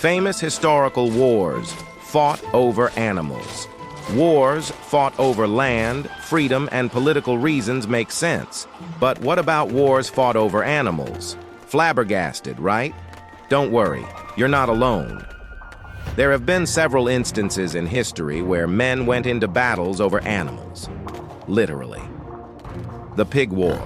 Famous historical wars fought over animals. Wars fought over land, freedom, and political reasons make sense. But what about wars fought over animals? Flabbergasted, right? Don't worry, you're not alone. There have been several instances in history where men went into battles over animals. Literally. The Pig War.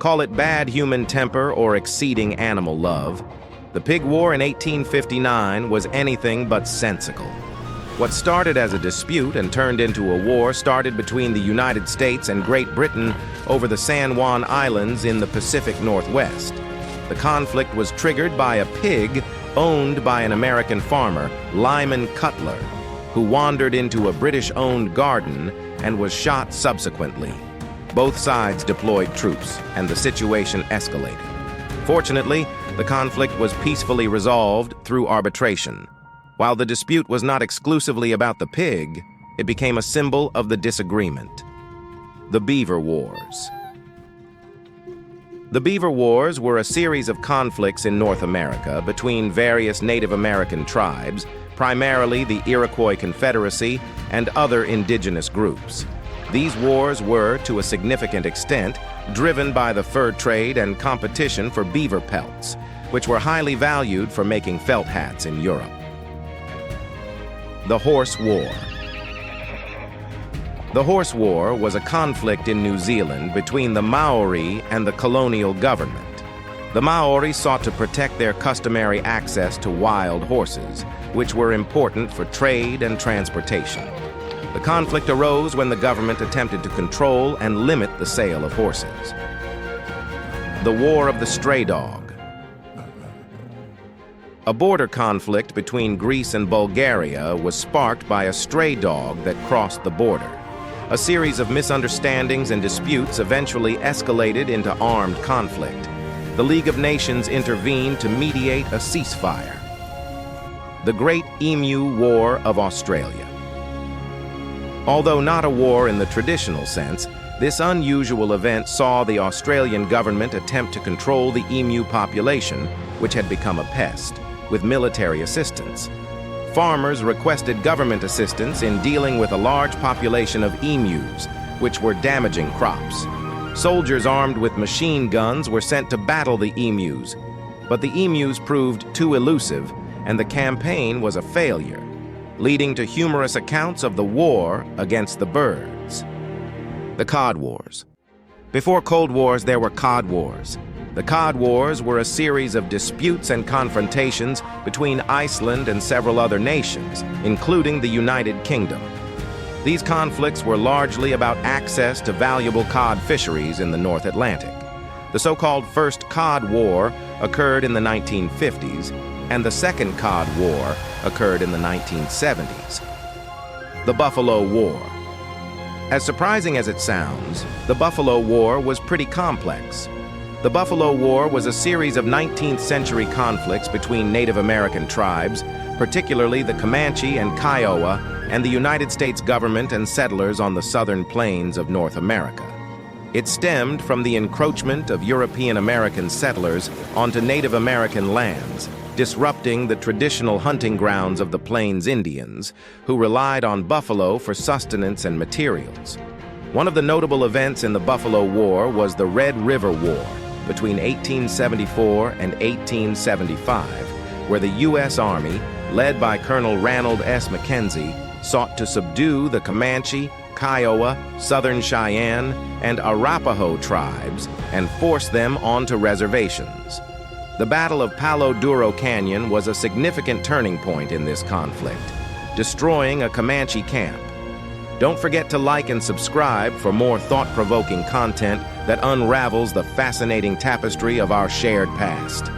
Call it bad human temper or exceeding animal love. The Pig War in 1859 was anything but sensical. What started as a dispute and turned into a war started between the United States and Great Britain over the San Juan Islands in the Pacific Northwest. The conflict was triggered by a pig owned by an American farmer, Lyman Cutler, who wandered into a British-owned garden and was shot subsequently. Both sides deployed troops, and the situation escalated. Fortunately, the conflict was peacefully resolved through arbitration. While the dispute was not exclusively about the pig, it became a symbol of the disagreement. The Beaver Wars. The Beaver Wars were a series of conflicts in North America between various Native American tribes, primarily the Iroquois Confederacy and other indigenous groups. These wars were, to a significant extent, driven by the fur trade and competition for beaver pelts, which were highly valued for making felt hats in Europe. The Horse War. The Horse War was a conflict in New Zealand between the Maori and the colonial government. The Maori sought to protect their customary access to wild horses, which were important for trade and transportation. The conflict arose when the government attempted to control and limit the sale of horses. The War of the Stray Dog. A border conflict between Greece and Bulgaria was sparked by a stray dog that crossed the border. A series of misunderstandings and disputes eventually escalated into armed conflict. The League of Nations intervened to mediate a ceasefire. The Great Emu War of Australia. Although not a war in the traditional sense, this unusual event saw the Australian government attempt to control the emu population, which had become a pest, with military assistance. Farmers requested government assistance in dealing with a large population of emus, which were damaging crops. Soldiers armed with machine guns were sent to battle the emus, but the emus proved too elusive, and the campaign was a failure, leading to humorous accounts of the war against the birds. The Cod Wars. Before Cold Wars, there were Cod Wars. The Cod Wars were a series of disputes and confrontations between Iceland and several other nations, including the United Kingdom. These conflicts were largely about access to valuable cod fisheries in the North Atlantic. The so-called First Cod War occurred in the 1950s, and the Second Cod War occurred in the 1970s. The Buffalo War. As surprising as it sounds, the Buffalo War was pretty complex. The Buffalo War was a series of 19th century conflicts between Native American tribes, particularly the Comanche and Kiowa, and the United States government and settlers on the southern plains of North America. It stemmed from the encroachment of European American settlers onto Native American lands, disrupting the traditional hunting grounds of the Plains Indians, who relied on buffalo for sustenance and materials. One of the notable events in the Buffalo War was the Red River War between 1874 and 1875, where the U.S. Army, led by Colonel Ranald S. Mackenzie, sought to subdue the Comanche, Kiowa, Southern Cheyenne, and Arapaho tribes and force them onto reservations. The Battle of Palo Duro Canyon was a significant turning point in this conflict, destroying a Comanche camp. Don't forget to like and subscribe for more thought-provoking content that unravels the fascinating tapestry of our shared past.